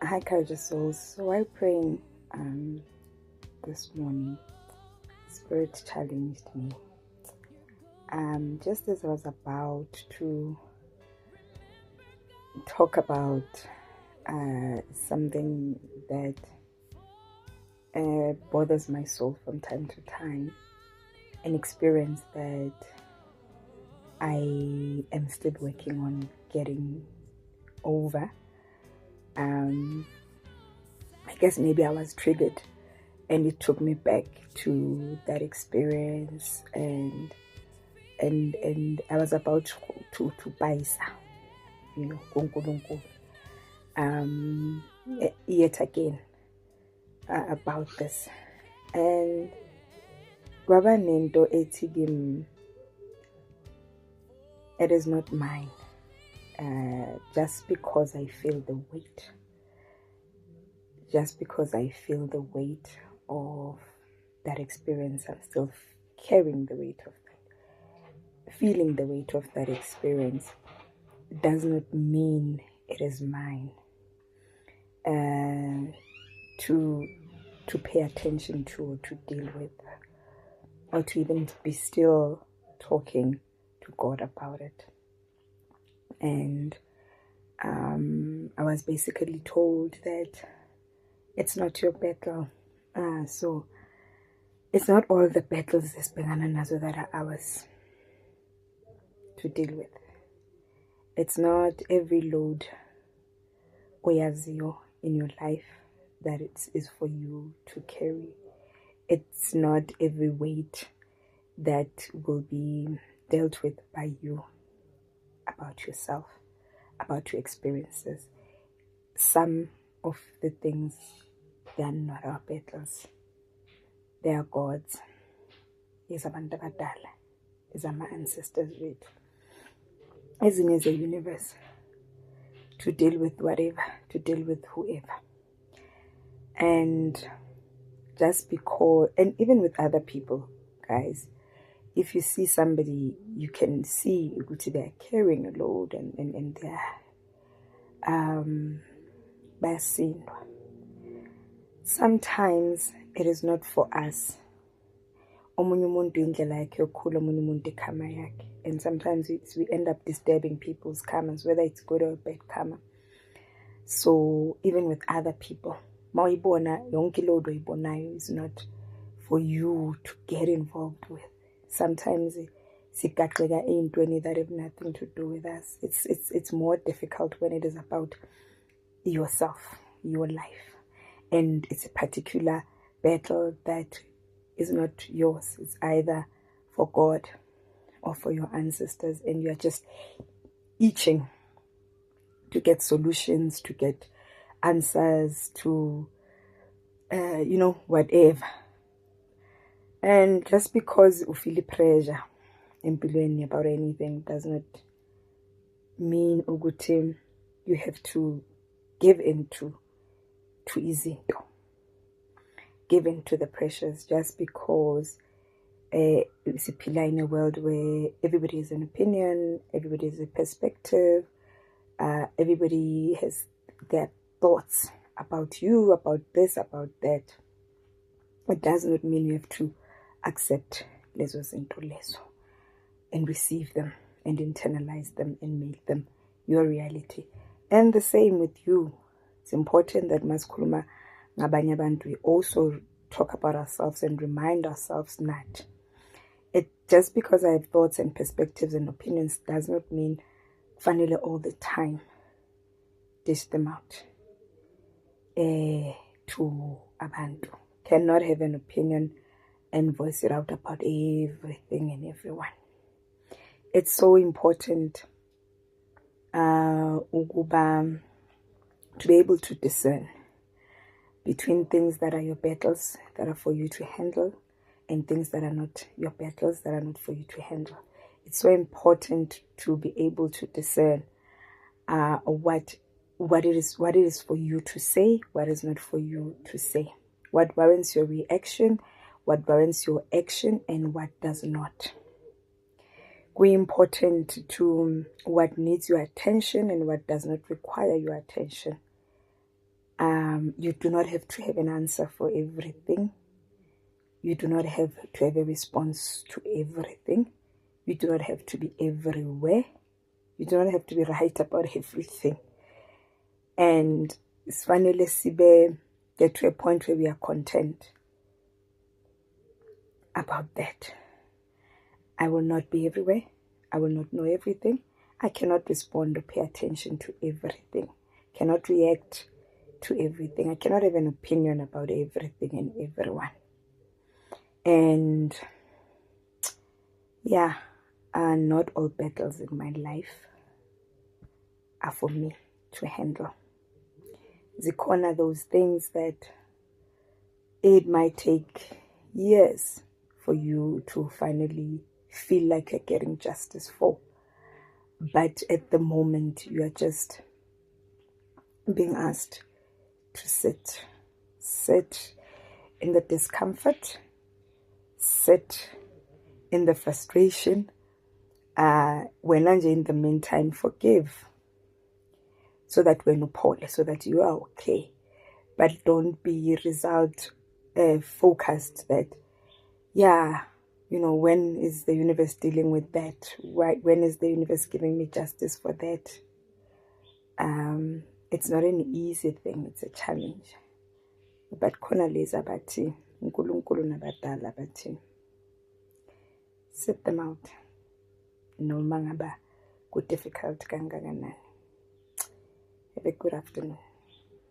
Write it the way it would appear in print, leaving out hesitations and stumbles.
Hi, Courageous Souls. So I praying this morning. Spirit challenged me. Just as I was about to talk about something that bothers my soul from time to time, an experience that I am still working on getting over. I guess maybe I was triggered, and it took me back to that experience, and I was about to paisa, kuNkulunkulu, yet again about this, and kwaba nento ethi kimi, it is not mine. Just because I feel the weight, of that experience, I'm still carrying the weight of that, feeling the weight of that experience, does not mean it is mine. To pay attention to, or to deal with, or to even be still talking to God about it. And I was basically told that it's not your battle. So it's not all the battles nazo that are ours to deal with. It's not every load oyaziyo in your life that it is for you to carry. It's not every weight that will be dealt with by you, about yourself, about your experiences. Some of the things, they are not our battles. They are God's. Is abantu abadala, is our ancestors with. Ezinye is a universe to deal with whatever, to deal with whoever. And just because, and even with other people, guys, if you see somebody, you can see they're carrying a load, and they're sometimes it is not for us. And sometimes we end up disturbing people's karmas, whether it's good or bad karma. So even with other people, is not for you to get involved with. Sometimes that have nothing to do with us. It's more difficult when it is about yourself, your life, and it's a particular battle that is not yours. It's either for God or for your ancestors, and you are just itching to get solutions, to get answers, to whatever. And just because you feel pressure empilweni about anything does not mean ukuthi you have to give in to izinto, give in to the pressures, just because siphila in a world where everybody has an opinion, everybody has a perspective, everybody has their thoughts about you, about this, about that. It does not mean you have to accept lezo zinto lezo and receive them and internalize them and make them your reality. And the same with you. It's important that masikhuluma ngabanye abantu, we also talk about ourselves and remind ourselves that it just because I have thoughts and perspectives and opinions does not mean fanele all the time dish them out to abantu. Cannot have an opinion and voice it out about everything and everyone. It's so important to be able to discern between things that are your battles, that are for you to handle, and things that are not your battles, that are not for you to handle. It's so important to be able to discern what it is for you to say, what is not for you to say, what warrants your reaction, what warrants your action, and what does not. Very important to what needs your attention and what does not require your attention. You do not have to have an answer for everything. You do not have to have a response to everything. You do not have to be everywhere. You do not have to be right about everything. And it's finally get to a point where we are content about that. I will not be everywhere. I will not know everything. I cannot respond or pay attention to everything. Cannot react to everything. I cannot have an opinion about everything and everyone. And yeah, not all battles in my life are for me to handle. Zikhona those things that it might take years for you to finally feel like you're getting justice for. But at the moment, you are just being asked to sit in the discomfort, sit in the frustration. When in the meantime, forgive, so that when you so that you are okay. But don't be result focused that, yeah, you know, when is the universe dealing with that? When is the universe giving me justice for that? It's not an easy thing, it's a challenge. But khona leza bathi uNkulunkulu nabadala bathi sit them out noma ngaba ku difficult kangakanani. Have a good afternoon.